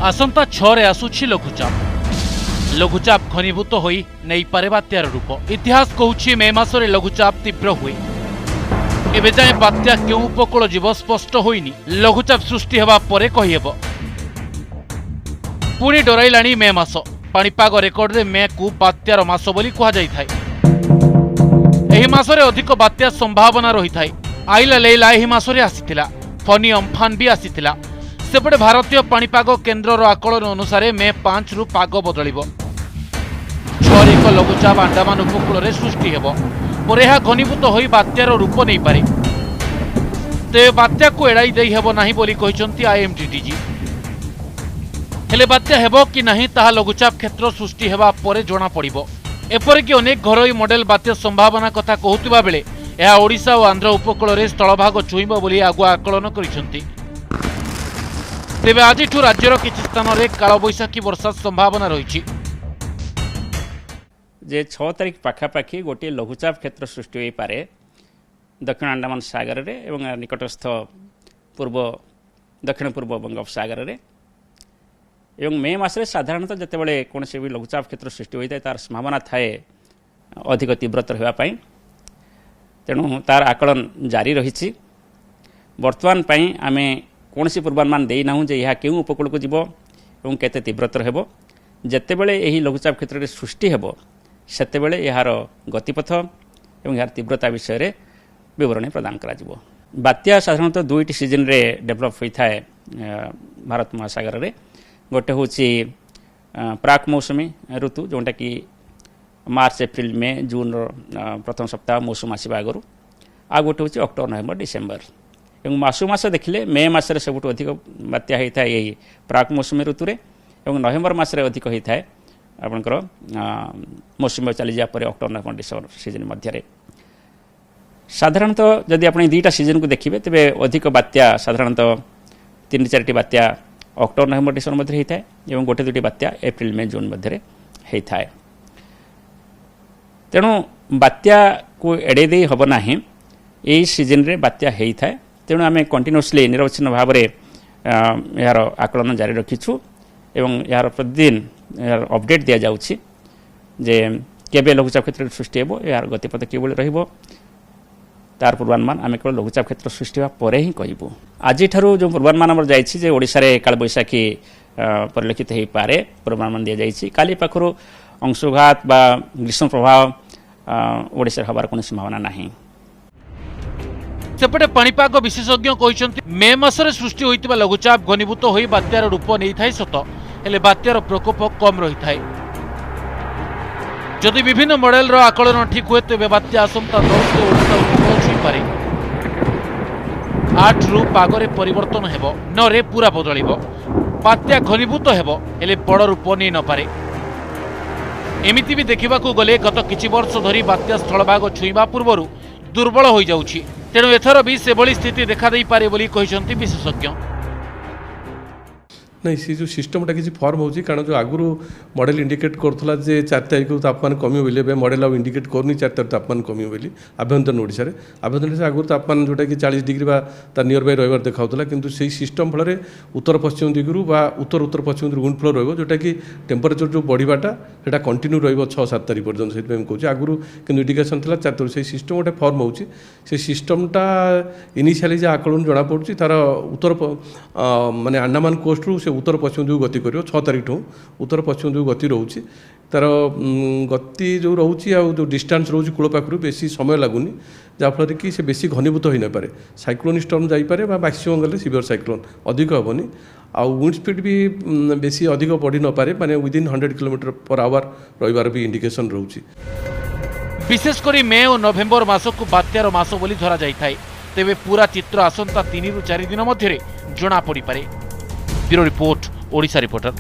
आसंता 6 रे आसुछि लघुचाप। लघुचाप घनीभूत होई नहीं पारे बात्यार रूप। इतिहास कहूछि मे मासरे लघुचाप तीव्र हुए। एबे जाए बात्या केउ उपकूल जीव स्पष्ट होइनी। लघुचाप सृष्टि हेबा परे कहिहेब। पुणी डराइलाणी मे मास। पाणीपाग रेकर्ड रे मे को बात्यार मास बोली कहा जाई थाए। एही मासरे अधिक बात्या संभावना रही थाए। आइला लेला एही मासरे आसीथिला। फनी अम्फान भी आसीथिला। सेपटे भारतीय पाणीपाग केन्द्रर आकलन अनुसार मे 5 रु पाग बदलिब। 6 रे एक लघुचाप अंडमान उपकूल में सृष्टि हेब। पर यह घनीभूत होई बात्यार रूप नहीं पारे। तेज बात्या को एड़ाई देई हेब नाही बोली कहिसंती आईएमडीडीजी। हेले बात्या हेब कि नहीं ताहा लघुचाप क्षेत्र सृष्टि हेबा परे जणा पड़िबो। एपरिक अनेक घरोई मॉडेल बात्या संभावना कथा कहूतिबा बेले यह ओडिशा और आंध्र उपकूल में स्थलभाग छुईब बोली आगुआ आकलन करिसंती। तेबे आज राज्यर किछि स्थान में कालबैशाखी वर्षा संभावना रही। जे 6 तारिख पाखापाखि गोटे लघुचाप क्षेत्र सृष्टि हो पारे दक्षिण अंडमान सागर रे एवं निकटस्थ दक्षिण पूर्व बंगोपसागर रे एवं मे मासरे साधारणतः जितेबाला कौन से भी लघुचाप क्षेत्र सृष्टि होता है तार संभावना थाए अधिक तीव्रतर होगापाई। तेणु तार आकलन जारी रही। बर्तमान आम कौन सी पूर्वानुमान देना जे यह क्यों उपकूल को जीव एवं केते तीव्रतर हेबो। जेतेबेले यही लघुचाप क्षेत्र में सृष्टि हेबो सेतेबेले यार गतिपथ एवं यार तीव्रता विषय रे विवरणी प्रदान करा जिवो। बात्या साधारणतः 2टी सीजन रे डेभलप होता है भारत महासागर रे। गोटे हूँ प्राक मौसुमी ऋतु जोटा कि मार्च एप्रिल मे जून प्रथम सप्ताह मौसम आसवा आगु। आ गोटे हूँ अक्टोबर नवेम्बर डिसेम्बर एवं मासु मास देखिले मे मासरे सबुठ अधिक बात्या होता है यही प्राक मौसुमी ऋतु रे एवं नवेम्बर मासरे अधिक होता है आपंकर मौसुमी चली जा पर अक्टोबर नवेम्बर डिसेम्बर सीजन मध्य। साधारणतः जदि आप 2टा सीजन को देखिए तेरे अधिक बात्या साधारणतः 3-4टी बात्या अक्टोबर नवेम्बर डिसेम्बर मध्य होता है एवं गोटे 2टी बात्या एप्रिल मे जून मध्य होता है। तेणु बात्या को एड़े दे हम ना यही सीजन रे बात्या होता है। तेणु आम कंटिन्यूअसली निरवच्छिन्न भाव में यार आकलन जारी रखीछु एवं यार प्रतिदिन यार अपडेट दि जाउछि जे केबे लघुचाप क्षेत्र सृष्टि हेबो यार गतिपथ किभଳି रहिबो तार पूर्वानुमान आम केवल लघुचाप क्षेत्र सृष्टि होगा पर ही कहबू। आज जो पूर्वानुमान आमर जाइए ओडिशा रे कालबैशाखी परिलक्षित हो पारे पूर्वानुमान दि जाइए। काली पाखरु अंशुघात बा ग्रीष्म प्रभाव ओडिशा हबार कोन संभावना नहीं। सेपटे पाणीपाग विशेषज्ञ कहते मे मासरे सृष्टि होइतिबा लघुचाप घनीभूत होई बात्यार रूप नहीं थाए सत हेले बात्यार प्रकोप कम रही थाए। जदि विभिन्न मॉडेल आकलन ठीक हुए तेज बात्या आसंता 10 से ओडिशा उपकूल छुई पारे। 8 रु पागरे परिवर्तन हेबो 9 रे पूरा बदलिबो। बात्या घनीभूत हेबो हेले बड़ रूप नहीं न पारे। एमिति भी देखिबाकू गले गत किछि वर्ष धरी बात्या स्थलभाग छुईबा पूर्वरु दुर्बल हो जाउछि। तेणु एथर भी सेभली स्थिति देखा दे पारे बोली कहिसंती विशेषज्ञ। नहीं सी जो सिस्टमटा किसी फर्म होची कारण जो आगुरी मॉडल इंडिकेट करूला जे 4 तारिख तापमान कमी बोली मॉडल आ इंडिकेट करनी 4 तारिख तापमान कमी बोली आभ्यंतरण ओडिशा रे। आभ्यंतरण से आगुरी तापमान जोटा कि 40 डिग्री बा तार नियर बाय रहिबार देखाउतला किंतु सेही सिस्टम फल उत्तर पश्चिम दिगरु बा उत्तर उत्तर पश्चिम दिगरु विंड फ्लो रहइबो जोटा कि टेम्परेचर जो बढ़ीबाटा सेटा कंटिन्यू रहइबो 6-7 तारिख पर्यंत। से हम कहूँ आगुरी किंतु इंडिकेशन थिला 4 तारिख से सिस्टम गोटे फर्म होची से सिस्टमटा इनिशियली जे आकलन जणा पड़ुची तार उत्तर माने अंडमान कोस्ट रु से उत्तर पश्चिम दिगु गति करियो 6 तारिख ठू उत्तर पश्चिम दिगु गति रोची तार गति जो रोची आ जो डिस्टेंस रोची कूल पाखरु बेसी समय लागुनी जाफल कि से बेसी घनीभूत होई न पारे। साइक्लोन स्टॉर्म जाई पारे बा मैक्सिमम गले सिवियर साइक्लोन अधिक हेबनी आ विंड स्पीड भी बेसी अधिक बढ़ी न पारे माने विदिन 100 km/h रहिबार भी इंडिकेशन रोची। विशेषकर मे और नवेम्बर मास को बात्यार मास बोली धरा जाई थाए। तेबे पूरा चित्र आसंता 3 रु 4 दिन मध्य जणा पड़ी पारे। Bureau report Odisha reporter.